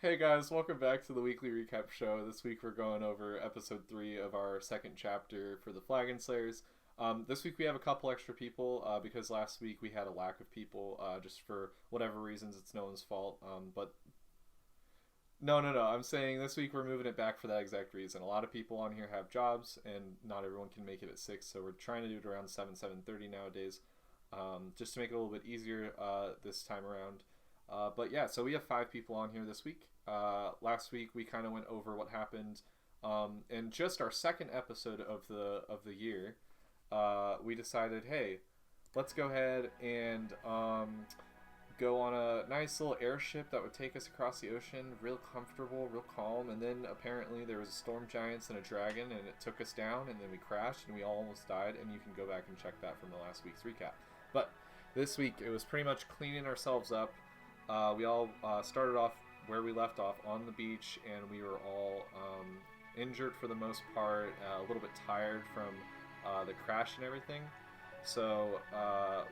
Hey guys, welcome back to the weekly recap show. This week we're going over episode 3 of our second chapter for the Flagon Slayers. This week we have a couple extra people because last week we had a lack of people just for whatever reasons. It's no one's fault. But no. I'm saying this week we're moving it back for that exact reason. A lot of people on here have jobs and not everyone can make it at 6, so we're trying to do it around 7:30 nowadays just to make it a little bit easier this time around. But yeah, so we have 5 people on here this week. Last week we kind of went over what happened in just our second episode of the year. We decided, hey, let's go ahead and go on a nice little airship that would take us across the ocean, real comfortable, real calm. And then apparently there was a storm giants and a dragon, and it took us down, and then we crashed, and we all almost died. And you can go back and check that from the last week's recap. But this week it was pretty much cleaning ourselves up. We all started off where we left off on the beach, and we were all injured for the most part, a little bit tired from the crash and everything. So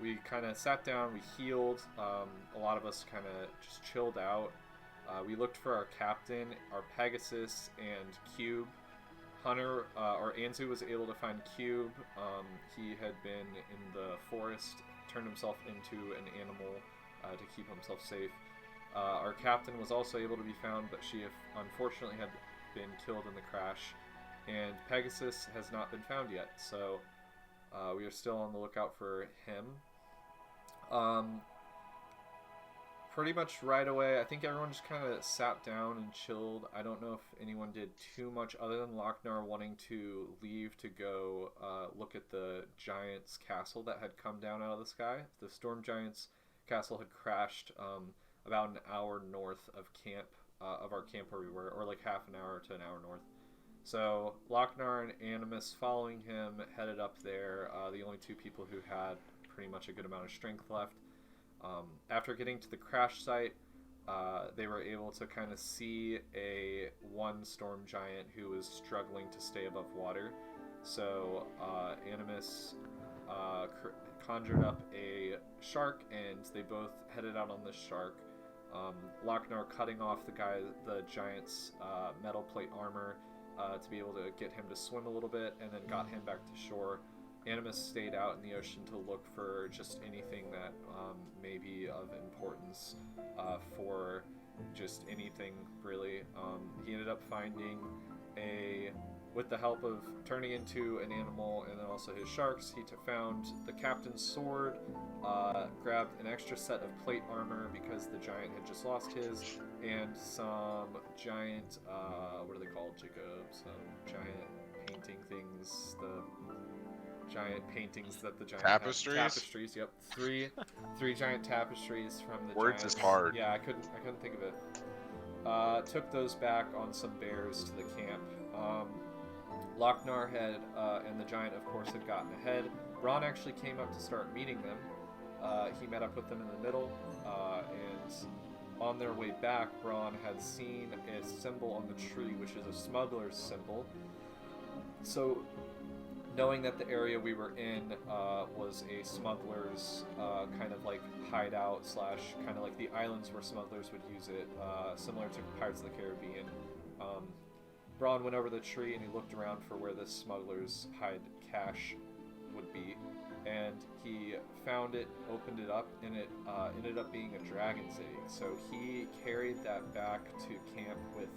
we kind of sat down, we healed. A lot of us kind of just chilled out. We looked for our captain, our Pegasus, and Cube. Hunter, or Anzu, was able to find Cube. He had been in the forest, turned himself into an animal to keep himself safe. Our captain was also able to be found, but she unfortunately had been killed in the crash. And Pegasus has not been found yet, so we are still on the lookout for him. Pretty much right away, I think everyone just kind of sat down and chilled. I don't know if anyone did too much other than Lochnar wanting to leave to go look at the giant's castle that had come down out of the sky. The storm giant's castle had crashed about an hour north of our camp where we were, or like half an hour to an hour north. So Lochnar and Animus, following him, headed up there. The only 2 people who had pretty much a good amount of strength left. After getting to the crash site, they were able to kind of see one storm giant who was struggling to stay above water. So Animus conjured up a shark, and they both headed out on this shark. Lochnar cutting off the giant's metal plate armor to be able to get him to swim a little bit, and then got him back to shore. Animus stayed out in the ocean to look for just anything that may be of importance for just anything, really. He ended up finding with the help of turning into an animal and then also his sharks, he found the captain's sword, grabbed an extra set of plate armor because the giant had just lost his, and some giant, what are they called, Jacob? Some giant painting things, the giant paintings that the giant tapestries. Tapestries, yep. Three giant tapestries from the Words giants. is hard. Yeah, I couldn't think of it. Took those back on some bears to the camp. Lochnar and the giant, of course, had gotten ahead. Bronn actually came up to start meeting them. He met up with them in the middle, and on their way back, Bronn had seen a symbol on the tree, which is a smuggler's symbol. So, knowing that the area we were in was a smuggler's kind of like hideout / kind of like the islands where smugglers would use it, similar to Pirates of the Caribbean. Bronn went over the tree and he looked around for where this smuggler's hide cache would be, and he found it, opened it up, and it ended up being a dragon's egg. So he carried that back to camp with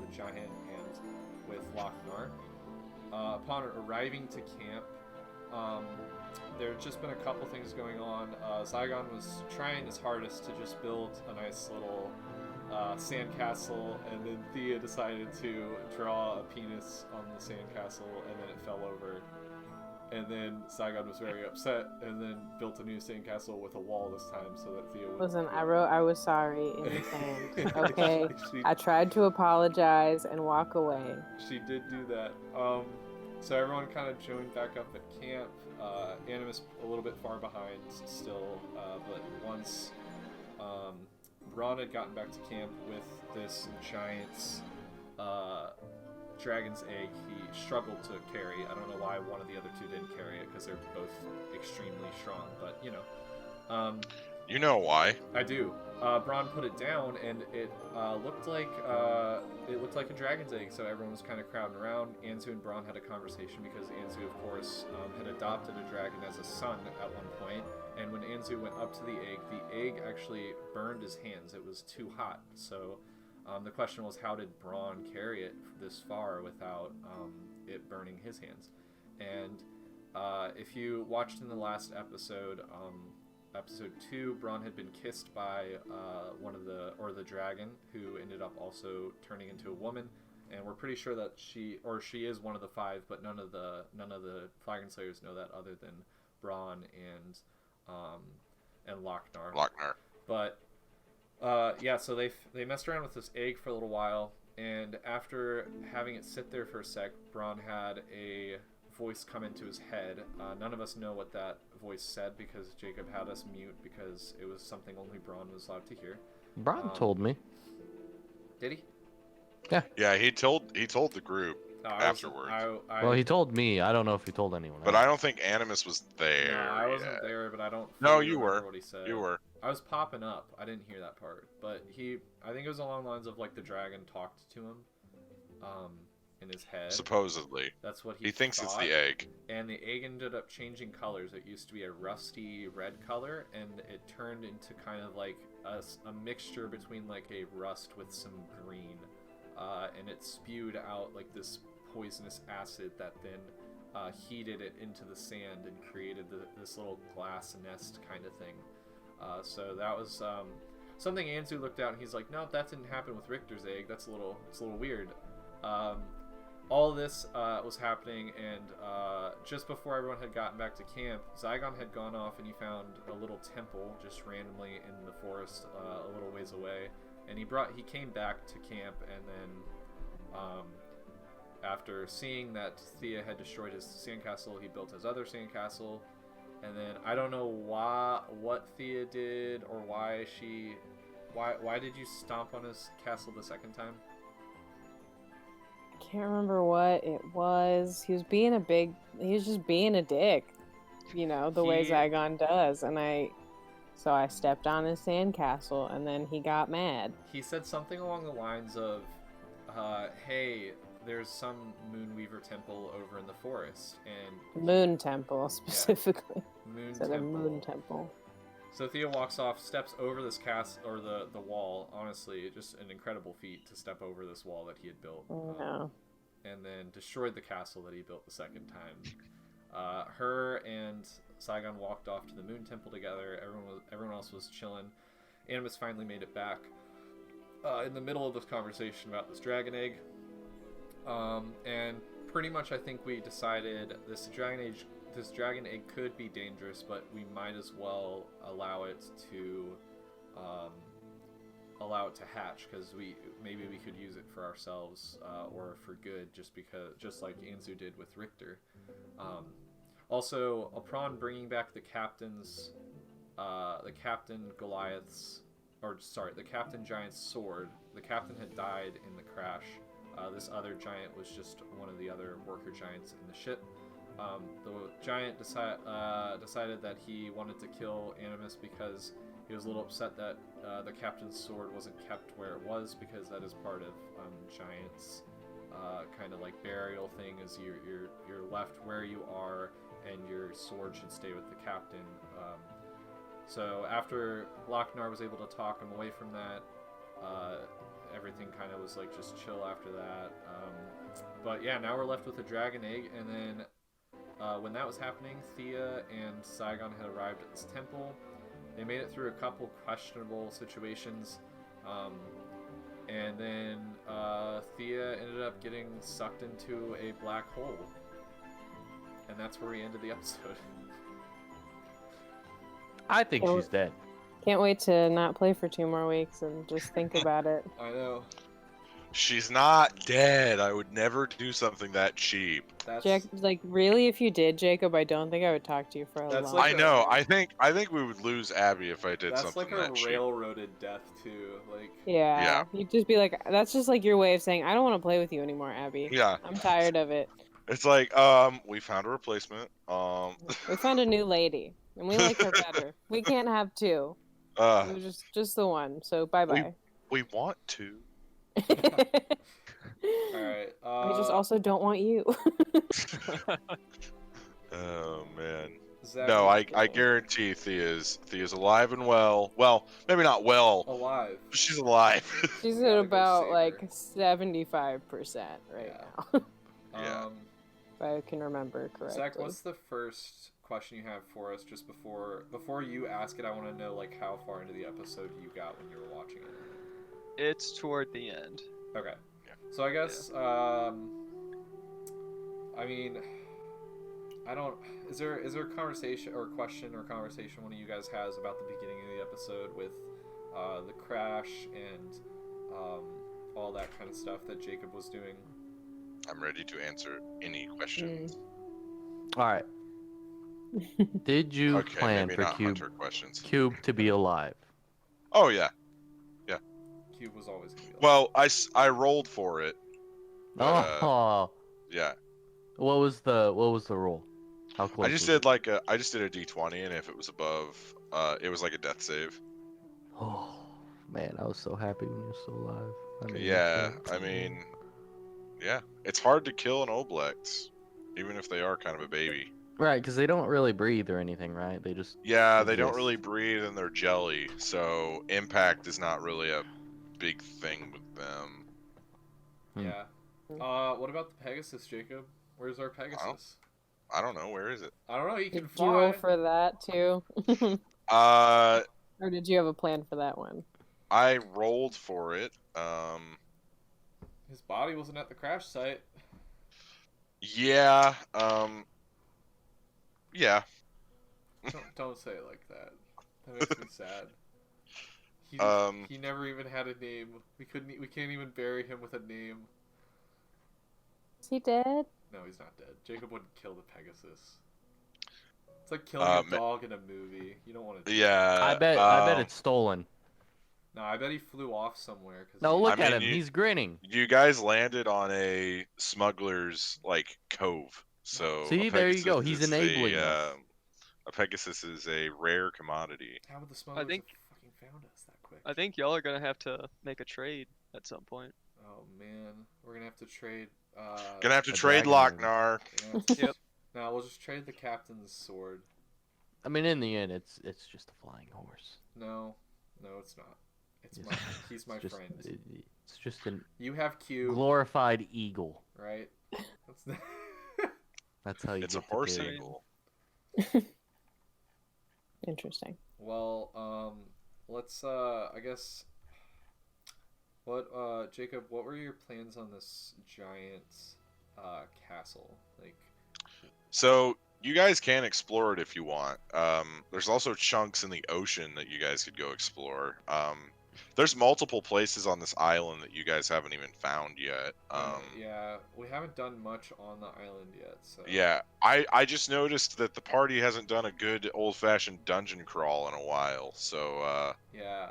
the giant and with Lochnar. Upon arriving to camp, there had just been a couple things going on. Zygon was trying his hardest to just build a nice little sandcastle, and then Thea decided to draw a penis on the sandcastle, and then it fell over. And then Zygon was very upset, and then built a new sandcastle with a wall this time, so that Thea would... Listen, I wrote I was sorry in the sand, okay? I tried to apologize and walk away. She did do that. So everyone kind of joined back up at camp. Animus a little bit far behind still, but once Bronn had gotten back to camp with this giant's dragon's egg, he struggled to carry. I don't know why one of the other 2 didn't carry it, because they're both extremely strong, but you know. You know why? I do. Braun put it down, and it looked like a dragon's egg. So everyone was kind of crowding around. Anzu and Braun had a conversation because Anzu, of course, had adopted a dragon as a son at one point. And when Anzu went up to the egg actually burned his hands. It was too hot. So the question was, how did Braun carry it this far without it burning his hands? And if you watched in the last episode, episode 2, Braun had been kissed by the dragon, who ended up also turning into a woman, and we're pretty sure that she is one of the 5, but none of the Flagon Slayers know that other than Braun and Lochnar. But so they messed around with this egg for a little while, and after having it sit there for a sec, Braun had a voice come into his head. None of us know what that voice said because Jacob had us mute because it was something only Braun was allowed to hear. Braun told me. Did he? Yeah, he told the group afterwards. Well, he told me. I don't know if he told anyone else. But I don't think Animus was there. No, I wasn't there, but I don't. No, you were. What he said. You were. I was popping up. I didn't hear that part, but I think it was along the lines of like the dragon talked to him, in his head. Supposedly. That's what he thinks thought. It's the egg. And the egg ended up changing colors. It used to be a rusty red color, and it turned into kind of like a mixture between like a rust with some green, and it spewed out like this poisonous acid that then heated it into the sand and created this little glass nest kind of thing. So that was something Anzu looked out and he's like, no, that didn't happen with Richter's egg. It's a little weird. All this was happening, and just before everyone had gotten back to camp, Zygon had gone off and he found a little temple just randomly in the forest a little ways away, and he came back to camp, and then after seeing that Thea had destroyed his sandcastle, he built his other sandcastle. And then I don't know what Thea did or why did you stomp on his castle the second time? I can't remember what it was. He was just being a dick, the way Zygon does. And I stepped on his sandcastle, and then he got mad. He said something along the lines of, hey, there's some Moonweaver temple over in the forest, and Moon Temple specifically. Yeah. Moon Temple. So Thea walks off, steps over this or the wall. Honestly, just an incredible feat to step over this wall that he had built. And then destroyed the castle that he built the second time. Her and Saigon walked off to the Moon Temple together. Everyone else was chilling. Animus finally made it back. In the middle of this conversation about this dragon egg. And pretty much I think we decided this dragon egg could be dangerous, but we might as well allow it to hatch, because maybe we could use it for ourselves or for good, just like Anzu did with Richter. Also, upon bringing back the captain giant's sword, the captain had died in the crash. This other giant was just one of the other worker giants in the ship. The giant decided that he wanted to kill Animus because he was a little upset that the captain's sword wasn't kept where it was, because that is part of giants' kind of like burial thing, is you're left where you are and your sword should stay with the captain. So after Lochnar was able to talk him away from that, everything kind of was like just chill after that. But yeah, now we're left with a dragon egg, and then when that was happening, Thea and Saigon had arrived at this temple. They made it through a couple questionable situations, and then Thea ended up getting sucked into a black hole, and that's where we ended the episode. I think she's dead. Can't wait to not play for 2 more weeks and just think about it. I know. She's not dead. I would never do something that cheap. Really, if you did, Jacob, I don't think I would talk to you for a long time. I know. I think we would lose Abby if I did something that cheap. That's like a railroaded death too. Yeah. You'd just be like, that's just like your way of saying, I don't want to play with you anymore, Abby. Yeah. I'm tired of it. It's like, we found a replacement. We found a new lady, and we like her better. We can't have 2. It was just the one. So bye bye. We want to. All right. I just also don't want you. Oh man. Zach, No, I let's go. guarantee Thea's alive and well. Well, maybe not well. Alive. But she's alive. She's Gotta at go about save like her. 75% right Yeah. now. Yeah. If I can remember correctly. Zach, what's the first question you have for us? Just before you ask it, I want to know like how far into the episode you got when you were watching it. It's toward the end. Okay. Yeah. So I guess I mean, I don't. Is there a conversation or question or conversation one of you guys has about the beginning of the episode with the crash and all that kind of stuff that Jacob was doing? I'm ready to answer any question. All right. Did you Okay, plan maybe for not Hunter questions. Cube to be alive? Oh yeah. Cube was always gonna be alive. Well, I rolled for it. Oh, Yeah. what was the rule? How close? I just was did like a D20, and if it was above, it was like a death save. it? Oh man, I was so happy when you were still alive. I mean, Yeah, it's, I mean, yeah, it's hard to kill an Oblex, even if they are kind of a baby. right, because they don't really breathe or anything, right? They just Yeah, they don't exist. really breathe, and they're jelly, so impact is not really a big thing with them. Yeah. What about the Pegasus, Jacob? Where's our Pegasus? I don't know, where is it? I don't know. He can Did you roll fly. for that too? Uh, Or did you have a plan for that one? I rolled for it. His body wasn't at the crash site. Yeah, yeah. Don't say it like that. That makes me sad. He never even had a name. We can't even bury him with a name. Is he dead? No, he's not dead. Jacob wouldn't kill the Pegasus. It's like killing a dog in a movie. You don't want to. Yeah. I bet it's stolen. No, I bet he flew off somewhere. No, look I at mean, him. He's grinning. You guys landed on a smuggler's like cove, so See, a there you go. Pegasus He's is enabling us. a Pegasus is a rare commodity. How would the smugglers think- have fucking found us that quick? I think y'all are gonna have to make a trade at some point. Oh man, we're gonna have to trade. Gonna have to A trade dragon. Lochnar. Yep. No, we'll just trade the captain's sword. I mean, in the end, it's just a flying horse. No, it's not. It's Yes. my. He's my It's just, friend. it's just a You have Q, glorified eagle. right? That's That's how you It's a get the horse big- eagle. Interesting. Well, let's I guess Jacob, what were your plans on this giant castle? Like, So you guys can explore it if you want. There's also chunks in the ocean that you guys could go explore. There's multiple places on this island that you guys haven't even found yet. yeah, we haven't done much on the island yet, so Yeah, I just noticed that the party hasn't done a good old-fashioned dungeon crawl in a while, so yeah.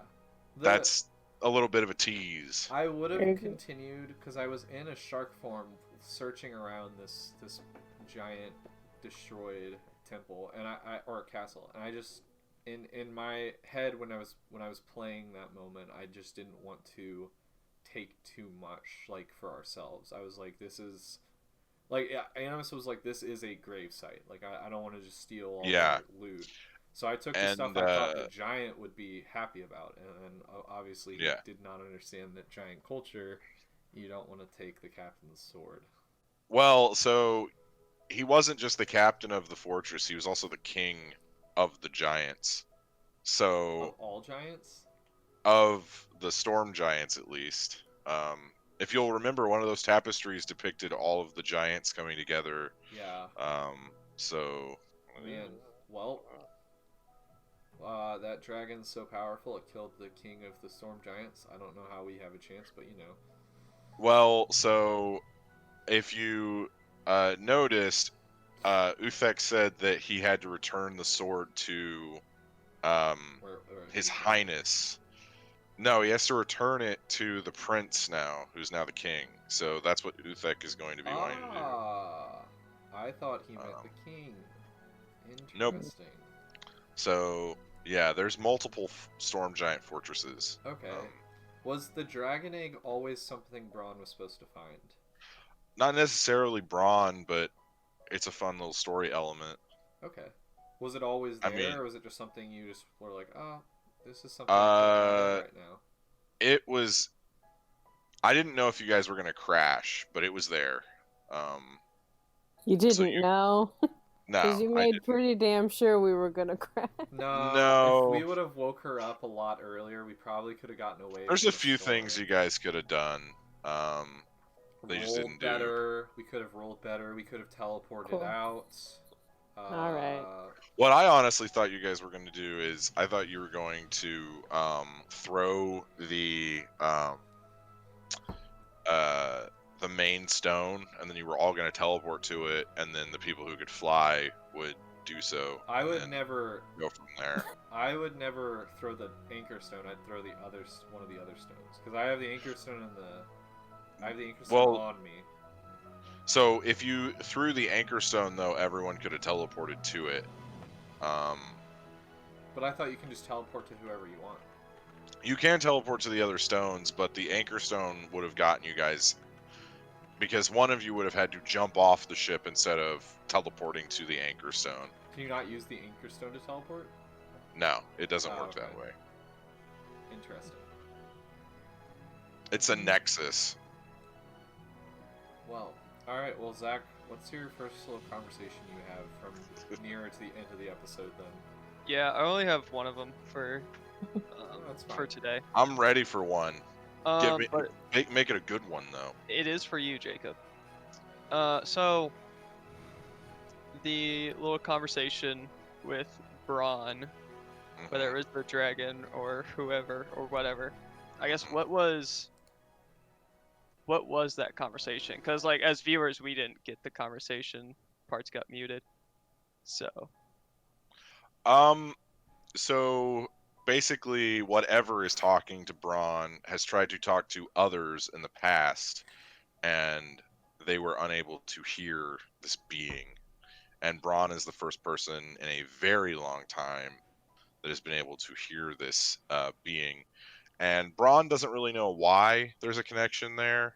that's a little bit of a tease. I would have Okay. continued because I was in a shark form searching around this giant destroyed temple and I or castle, and I just in my head when I was playing that moment, I just didn't want to take too much like for ourselves. I was like, this is like, Animus was like, this is a grave site. Like I don't want to just steal all the loot. So I took the And, stuff I thought the giant would be happy about, and obviously he Yeah. did not understand that giant culture. You don't want to take the captain's sword. Well, so he wasn't just the captain of the fortress, he was also the king of the giants. So Of all giants? of the storm giants at least. If you'll remember, one of those tapestries depicted all of the giants coming together. Yeah. So Man, well, that dragon's so powerful it killed the king of the storm giants. I don't know how we have a chance, but you know. well, so if you noticed, Uthek said that he had to return the sword to Where His he's- Highness. No, he has to return it to the prince now, who's now the king. So that's what Uthek is going to be wanting to do. I thought he meant Um, the king. Nope. Interesting. So Yeah, there's multiple storm giant fortresses. Okay. Was the dragon egg always something Braun was supposed to find? Not necessarily Braun, but it's a fun little story element. Okay. Was it always I there, mean- or was it just something you just were like, oh, this is something I can't find right now? It was. I didn't know if you guys were gonna crash, but it was there. You didn't So you- know? No, Because you I made didn't. pretty damn sure we were gonna crash. No. If we would have woke her up a lot earlier, we probably could have gotten away. There's from a the few storm. things you guys could have done. They just Rolled didn't do. better. We could have rolled better. We could have teleported Cool. out. All right. What I honestly thought you guys were going to do is I thought you were going to throw the main stone, and then you were all going to teleport to it, and then the people who could fly would do so. I and would then never. go from there. I would never throw the anchor stone. I'd throw the other one of the other stones because I have the anchor stone in the. I have the anchor stone on me. So if you threw the anchor stone, though, everyone could have teleported to it. But I thought you can just teleport to whoever you want. You can teleport to the other stones, but the anchor stone would have gotten you guys, because one of you would have had to jump off the ship instead of teleporting to the anchor stone. Can you not use the anchor stone to teleport? No, it doesn't work okay. that way. Interesting. It's a nexus. Well, alright, well, Zach, what's your first little conversation you have from nearer to the end of the episode then? Yeah, I only have one of them for that's for fine. today. I'm ready for one. But Make it a good one, though. it is for you, Jacob. So the little conversation with Braun, whether it was the dragon or whoever or whatever, I guess what was that conversation? Because like as viewers, we didn't get the conversation. Parts got muted. So So basically, whatever is talking to Braun has tried to talk to others in the past, and they were unable to hear this being. And Braun is the first person in a very long time that has been able to hear this being. And Braun doesn't really know why there's a connection there.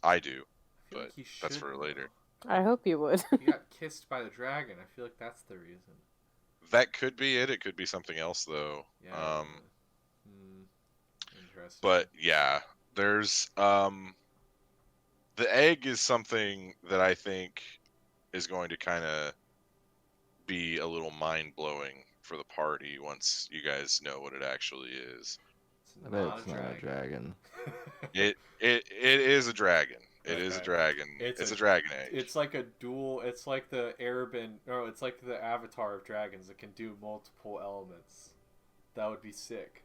I do, I feel but like he that's should for know. later. I hope you would. He got kissed by the dragon. I feel like that's the reason. That could be it. It could be something else, though. Yeah. Interesting. But yeah, there's the egg is something that I think is going to kind of be a little mind-blowing for the party once you guys know what it actually is. It's That's not a dragon. It is a dragon. It is a Okay. dragon. It's It's a- a dragon egg. It's like a dual. It's like the Airbend. No, it's like the Avatar of dragons that can do multiple elements. That would be sick.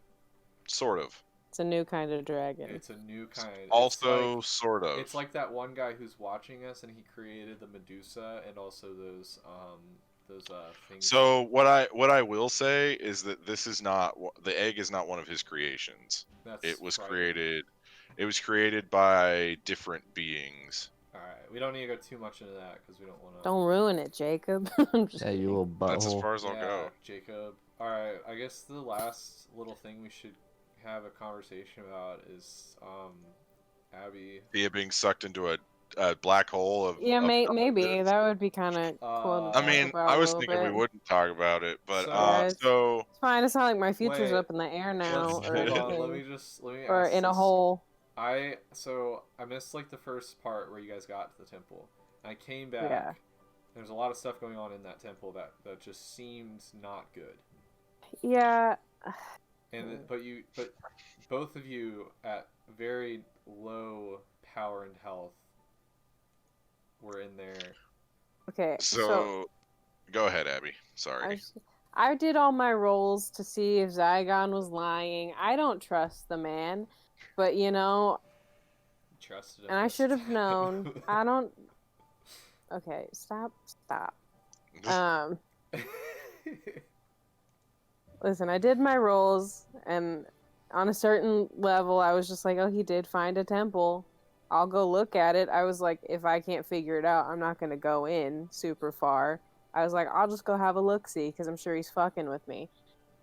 Sort of. It's a new kind of dragon. It's a new kind. Also, it's sort of. It's like that one guy who's watching us, and he created the Medusa and also those things. So what I will say is that this is not the egg is not one of his creations. That's It was right. created. It was created by different beings. All right, we don't need to go too much into that because we don't want to. Don't ruin it, Jacob. I'm just Yeah, you kidding. little That's as butthole. far as I'll go. Jacob. All right, I guess the last little thing we should have a conversation about is Abby. Via being sucked into a black hole of. Yeah, of maybe darkness. that would be kind of cool. To I talk mean, about I a was little thinking bit. we wouldn't talk about it, but So- It's fine. It's not like my future's Wait, up in the air now, Let's or hold on. anything. Let me or ask in a this. hole. I missed like the first part where you guys got to the temple. I came back. Yeah. There's a lot of stuff going on in that temple that just seems not good. Yeah. And but both of you at very low power and health were in there. Okay. so go ahead, Abby. Sorry. I did all my rolls to see if Zygon was lying. I don't trust the man, but you know, Trusted him and I this should have time. known. I don't. Okay, stop. Listen, I did my rolls, and on a certain level, I was just like, oh, he did find a temple. I'll go look at it. I was like, if I can't figure it out, I'm not going to go in super far. I was like, I'll just go have a look-see because I'm sure he's fucking with me.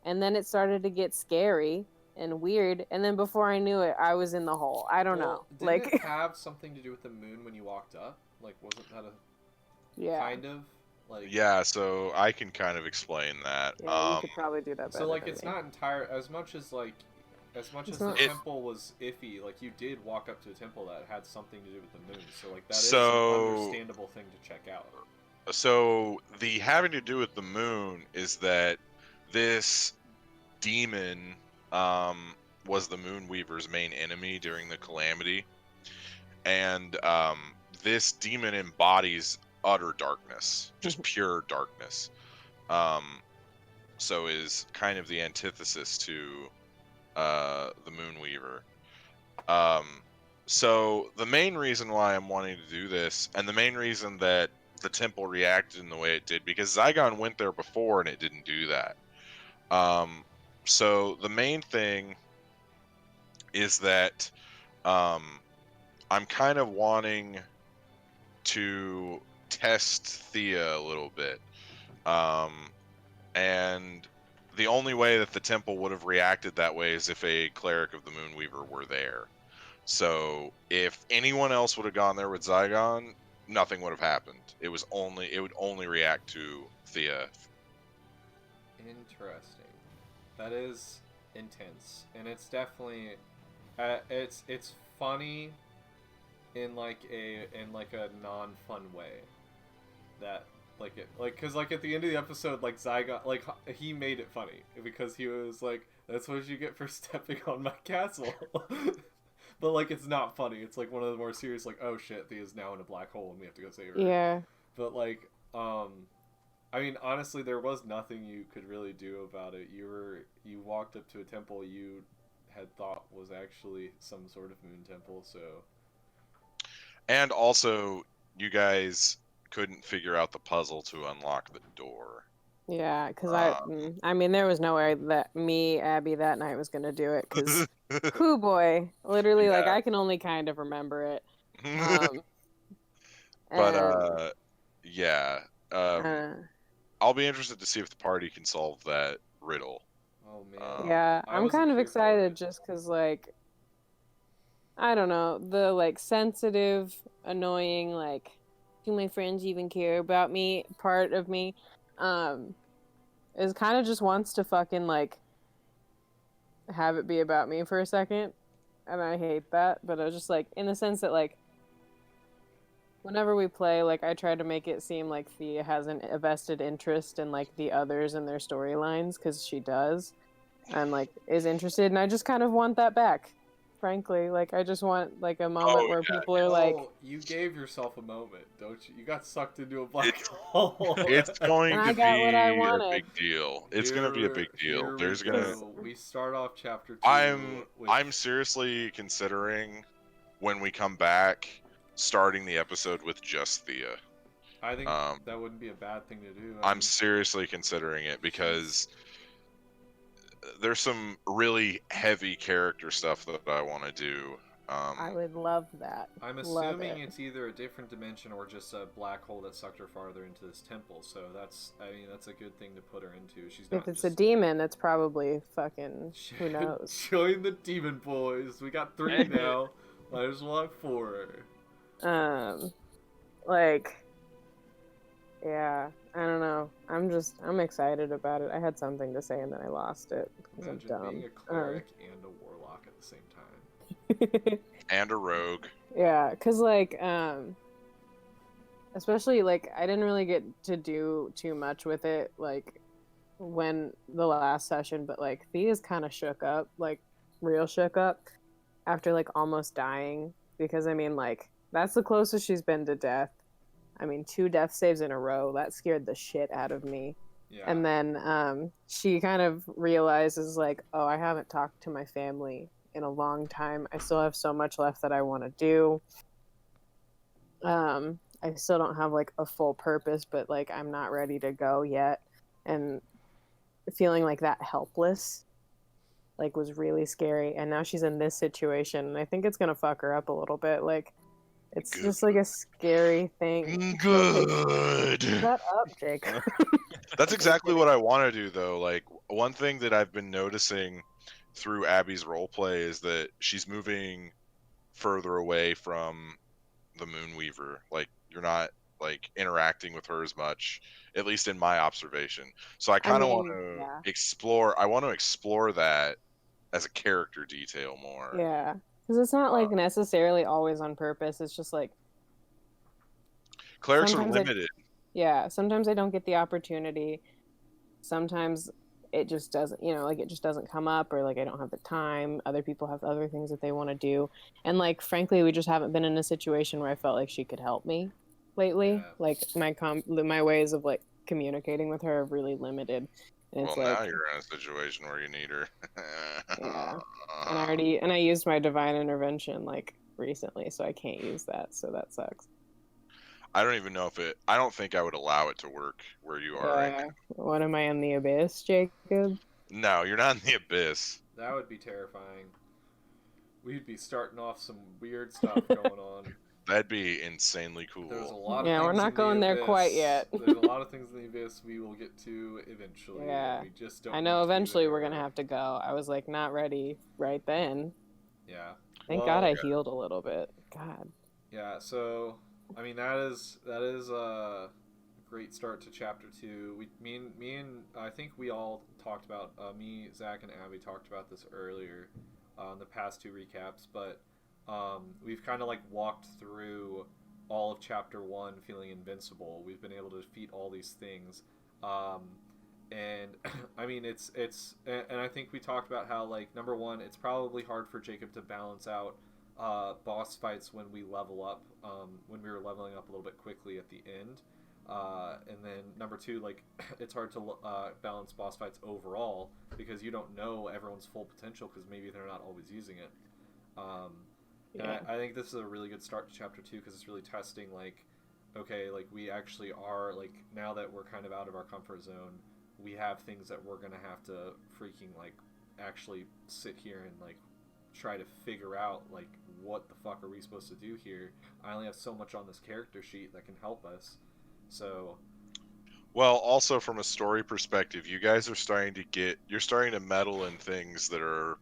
And then it started to get scary and weird, and then before I knew it, I was in the hole. I don't know. Didn't Like, it have something to do with the moon when you walked up? Like, wasn't that a yeah, kind of like? Yeah, so I can kind of explain that. yeah, you could probably do that better. So like, than it's me. not entire as much as like. As much It's as the not- temple was iffy, like you did walk up to a temple that had something to do with the moon, so like that is So- an understandable thing to check out. So the having to do with the moon is that this demon was the Moonweaver's main enemy during the calamity, and this demon embodies utter darkness, just pure darkness. So is kind of the antithesis to the Moonweaver. So the main reason why I'm wanting to do this, and the main reason that the temple reacted in the way it did, because Zygon went there before and it didn't do that. So the main thing is that I'm kind of wanting to test Thea a little bit. And the only way that the temple would have reacted that way is if a cleric of the Moonweaver were there. So if anyone else would have gone there with Zygon, nothing would have happened. It would only react to Thea. Interesting. That is intense, and it's definitely it's funny in like a non-fun way. That because at the end of the episode, like Zygon, like he made it funny because he was like, "That's what you get for stepping on my castle." But like it's not funny. It's like one of the more serious, like, oh shit, Thea's now in a black hole and we have to go save her. Yeah. But like, I mean, honestly, there was nothing you could really do about it. You walked up to a temple you had thought was actually some sort of moon temple, so. And also, you guys couldn't figure out the puzzle to unlock the door. Yeah, because I mean, there was no way that me, Abby, that night was gonna do it. Because, whoo boy, literally, like Yeah. I can only kind of remember it. But yeah, and, I'll be interested to see if the party can solve that riddle. Oh man. yeah, I I'm wasn't kind of here for excited it. just because, like, I don't know, the like sensitive, annoying, like, do my friends even care about me part of me, is kind of just wants to fucking like have it be about me for a second, and I hate that. But I was just like, in the sense that like whenever we play, like I try to make it seem like Thea has a vested interest in like the others and their storylines, because she does, and like is interested, and I just kind of want that back. Frankly, like I just want like a moment where people are like, you gave yourself a moment, don't you? You got sucked into a black hole. It's going And to I got what I be a wanted. big deal. It's going to be a big deal. There's going to. We start off chapter 2. I'm seriously considering when we come back starting the episode with just Thea. I think that wouldn't be a bad thing to do. I'm seriously considering it because there's some really heavy character stuff that I want to do. I would love that. I'm Love assuming it. it's either a different dimension or just a black hole that sucked her farther into this temple. So that's a good thing to put her into. She's not If it's just... a demon, it's probably fucking who knows. Join the demon boys. We got 3 now. Might as well have 4. Like, yeah, I don't know. I'm excited about it. I had something to say and then I lost it because I'm Imagine dumb. being a cleric and a warlock at the same time. And a rogue. Yeah, because like especially like I didn't really get to do too much with it like when the last session, but like Thea's kind of shook up, like real shook up after like almost dying, because I mean like that's the closest she's been to death. I mean 2 death saves in a row, that scared the shit out of me. Yeah. And then she kind of realizes like, oh, I haven't talked to my family in a long time. I still have so much left that I want to do. I still don't have like a full purpose, but like I'm not ready to go yet. And feeling like that helpless like was really scary. And now she's in this situation and I think it's gonna fuck her up a little bit. Like It's just like a scary thing. Good. Shut up, Jacob. That's exactly what I want to do, though. Like, one thing that I've been noticing through Abby's roleplay is that she's moving further away from the Moonweaver. Like, you're not like interacting with her as much, at least in my observation. So I kind of want to yeah. explore. I want to explore that as a character detail more. Yeah, because it's not like necessarily always on purpose. It's just like Clerics are sometimes limited. yeah, sometimes I don't get the opportunity. Sometimes it just doesn't, like it just doesn't come up, or like I don't have the time. Other people have other things that they want to do, and like frankly, we just haven't been in a situation where I felt like she could help me lately. Yeah. Like my ways of like communicating with her are really limited. And Well, it's like, now you're in a situation where you need her. yeah. And I used my divine intervention like recently, so I can't use that. So that sucks. I don't even know if it. I don't think I would allow it to work where you are right now. What am I in the abyss, Jacob? No, you're not in the abyss. That would be terrifying. We'd be starting off some weird stuff going on. That'd be insanely cool. There's a lot of Yeah, things we're not in going the there abyss. quite yet. There's a lot of things in the abyss we will get to eventually. Yeah. We just don't. I know need to be eventually we're there. gonna have to go. I was like not ready right then. Yeah. Thank Well, God I healed a little bit. God. Yeah. So, I mean, that is a great start to chapter 2. Me and I think we all talked about me, Zach, and Abby talked about this earlier in the past 2 recaps, but we've kind of like walked through all of chapter 1 feeling invincible. We've been able to defeat all these things, and I mean it's and I think we talked about how, like, number 1, it's probably hard for Jacob to balance out boss fights when we level up, when we were leveling up a little bit quickly at the end, and then number 2, like, it's hard to balance boss fights overall because you don't know everyone's full potential because maybe they're not always using it. And I think this is a really good start to chapter 2 because it's really testing, like, okay, like, we actually are, like, now that we're kind of out of our comfort zone, we have things that we're gonna have to freaking, like, actually sit here and, like, try to figure out, like, what the fuck are we supposed to do here. I only have so much on this character sheet that can help us, so... Well, also from a story perspective, you guys are starting to meddle in things that are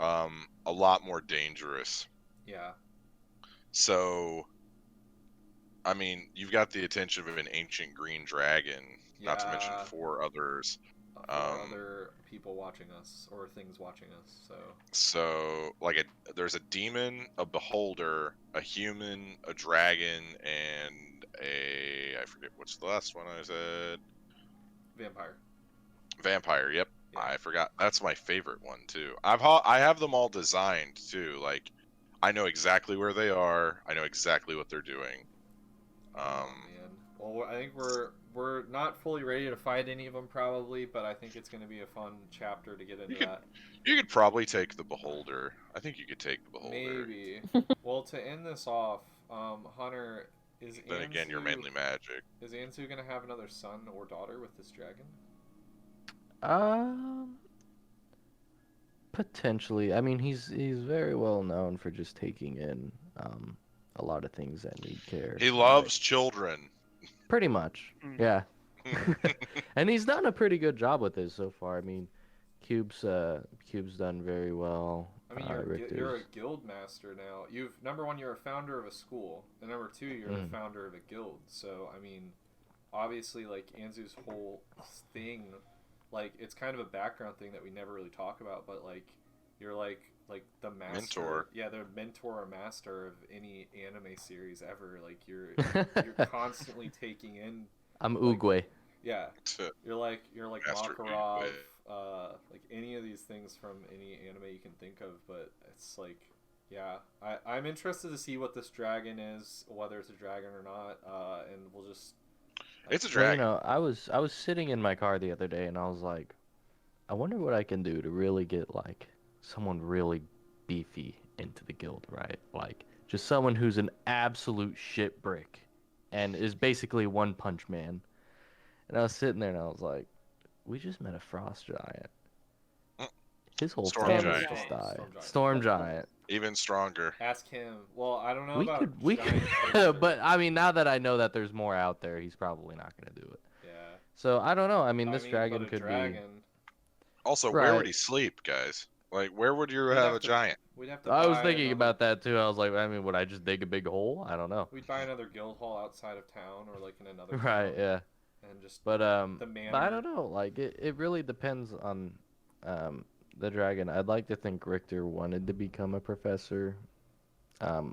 a lot more dangerous. Yeah. So, I mean, you've got the attention of an ancient green dragon, not to mention 4 others. 4 other people watching us, or things watching us, so... So, like, there's a demon, a beholder, a human, a dragon, and I forget what's the last one I said. Vampire, yep. Yeah. I forgot. That's my favorite one too. I have them all designed too. Like, I know exactly where they are. I know exactly what they're doing. Man. Well, I think we're not fully ready to fight any of them probably, but I think it's going to be a fun chapter to get into that. You could probably take the beholder. I think you could take the beholder. Maybe. Well, to end this off, Hunter, is Then again, you're mainly magic. Is Anzu going to have another son or daughter with this dragon? Potentially. I mean, he's very well known for just taking in a lot of things that need care. He loves children. Pretty much, yeah. And he's done a pretty good job with this so far. I mean, Cube's done very well. I mean, you're a guild master now. Number 1, you're a founder of a school, and number 2, you're the founder of a guild. So, I mean, obviously, like, Anzu's whole thing, like, it's kind of a background thing that we never really talk about, but, like, you're like the master. Mentor. Yeah, the mentor or master of any anime series ever. Like, you're constantly taking in. I'm Oogway. Yeah, you're like Master Makarov, like any of these things from any anime you can think of. But it's like, yeah, I'm interested to see what this dragon is, whether it's a dragon or not, and we'll just. It's a dragon. Well, I was sitting in my car the other day and I was like, I wonder what I can do to really get like someone really beefy into the guild, right? Like just someone who's an absolute shit brick and is basically One Punch Man. And I was sitting there and I was like, we just met a frost giant. His whole Storm family's giant. just died. Storm giant. Storm giant. Even stronger. Ask him. Well, I don't know We about could, we giant could, creature. but I mean, now that I know that there's more out there, he's probably not gonna do it. Yeah. So I don't know. I mean, this dragon but a could dragon, Also, where would Right. he sleep, guys? Like, where would you We'd have have a to- giant? We'd have be. to. I was buy thinking another- about that too. I was like, I mean, would I just dig a big hole? I don't know. We'd buy another guild hall outside of town, or like in another. Right. town, Yeah. And just. But The manor. but I don't know. Like it really depends on the dragon. I'd like to think Richter wanted to become a professor,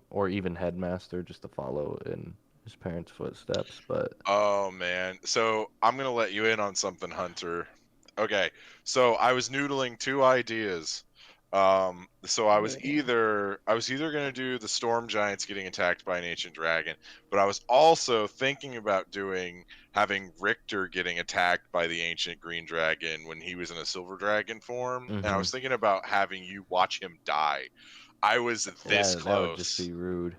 or even headmaster, just to follow in his parents' footsteps. But Oh man. So I'm gonna let you in on something, Hunter. Okay. So I was noodling two ideas. So I was either gonna do the storm giants getting attacked by an ancient dragon, but I was also thinking about having Richter getting attacked by the ancient green dragon when he was in a silver dragon form, and I was thinking about having you watch him die. I was this close. that would just be rude.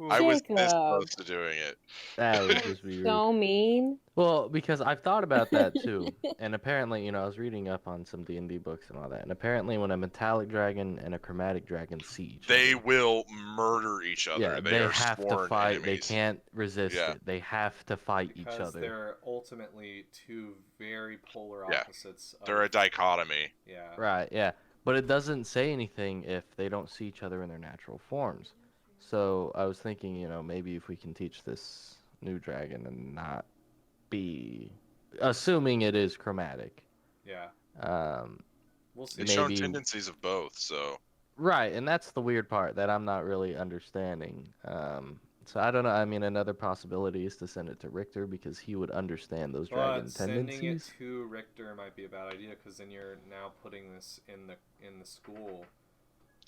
I was this Jacob. close to doing it. That would just be rude. So mean. Well, because I've thought about that too, and apparently, I was reading up on some D&D books and all that, and apparently, when a metallic dragon and a chromatic dragon see each They other, will murder each other. yeah, they they are have to sworn fight. enemies. They can't resist Yeah. it. They have to fight each Because other. they're ultimately two very polar Yeah. opposites. They're a of- dichotomy. Yeah. Right, yeah. But it doesn't say anything if they don't see each other in their natural forms. So I was thinking, maybe if we can teach this new dragon and not be, assuming it is chromatic. Yeah. We'll see. It's shown Maybe- tendencies of both, so Right, and that's the weird part that I'm not really understanding. So I don't know. I mean, another possibility is to send it to Richter because he would understand those dragon But sending it tendencies. to Richter might be a bad idea because then you're now putting this in the school.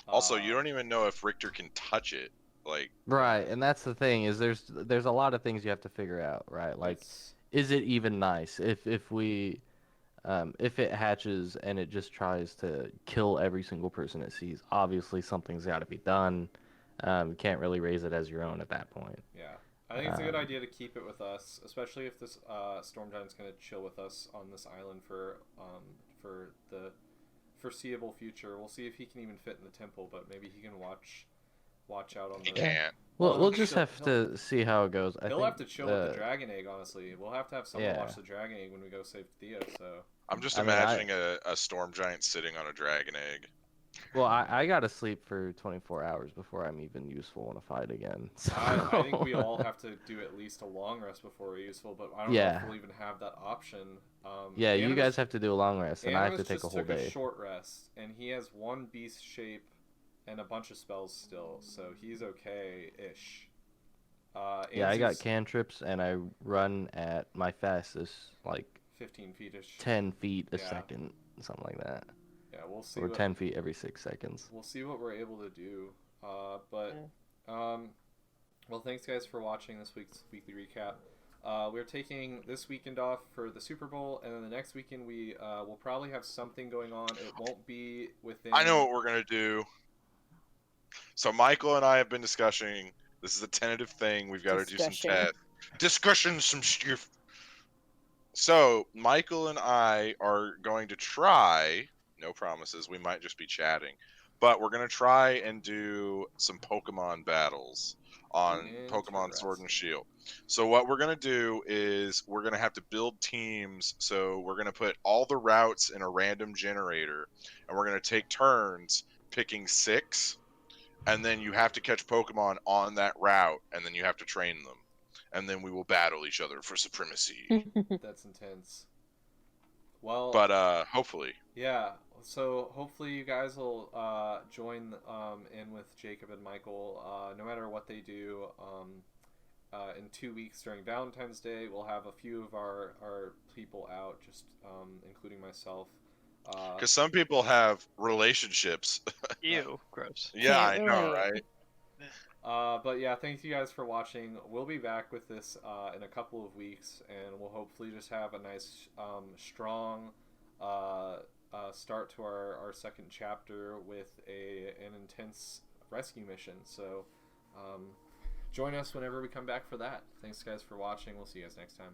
also you don't even know if Richter can touch it. Like, Right, and that's the thing is there's a lot of things you have to figure out, right? Like, it's- is it even nice if if it hatches and it just tries to kill every single person it sees? Obviously, something's got to be done. You can't really raise it as your own at that point. yeah. I think it's a good idea to keep it with us, especially if this storm giant's going to chill with us on this island for the foreseeable future. We'll see if he can even fit in the temple, but maybe he can watch out on he the. can't. Well, Well, we'll he'll just chill- have to see how it goes. He'll have to chill with the dragon egg, honestly. We'll have to have someone Yeah. watch the dragon egg when we go save Theo, so. I'm just I mean, imagining a storm giant sitting on a dragon egg. Well, I gotta sleep for 24 hours before I'm even useful in a fight again. So... I think we all have to do at least a long rest before we're useful, but I don't know Yeah. if we'll even have that option. Yeah, you Animus- guys have to do a long rest, and I have to Animus take a just whole took day. a short rest, and he has one beast shape and a bunch of spells still, so he's okay-ish. Yeah, I got Anzu's cantrips, and I run at my fastest, like 15 feet-ish. 10 feet a Yeah. second, something like that. Yeah, we'll see. Or what, 10 feet every 6 seconds. We'll see what we're able to do. Well, thanks guys for watching this week's weekly recap. We're taking this weekend off for the Super Bowl, and then the next weekend we will probably have something going on. It won't be within. I know what we're gonna do. So Michael and I have been discussing. This is a tentative thing. We've got to do some Discussion. chat. Discussion, some stuff. So Michael and I are going to try. No promises. We might just be chatting, but we're gonna try and do some Pokemon battles on Pokemon Sword and Shield. So what we're gonna do is we're gonna have to build teams. So we're gonna put all the routes in a random generator, and we're gonna take turns picking 6, and then you have to catch Pokemon on that route, and then you have to train them, and then we will battle each other for supremacy. That's intense. Well, But hopefully. yeah. So hopefully you guys will join in with Jacob and Michael. No matter what they do, in 2 weeks during Valentine's Day, we'll have a few of our people out, just including myself. Because some people have relationships. Ew, gross. Yeah, I Can't know, relate. right? But yeah, thank you guys for watching. We'll be back with this in a couple of weeks, and we'll hopefully just have a nice, strong start to our second chapter with an intense rescue mission. So join us whenever we come back for that. Thanks guys for watching. We'll see you guys next time.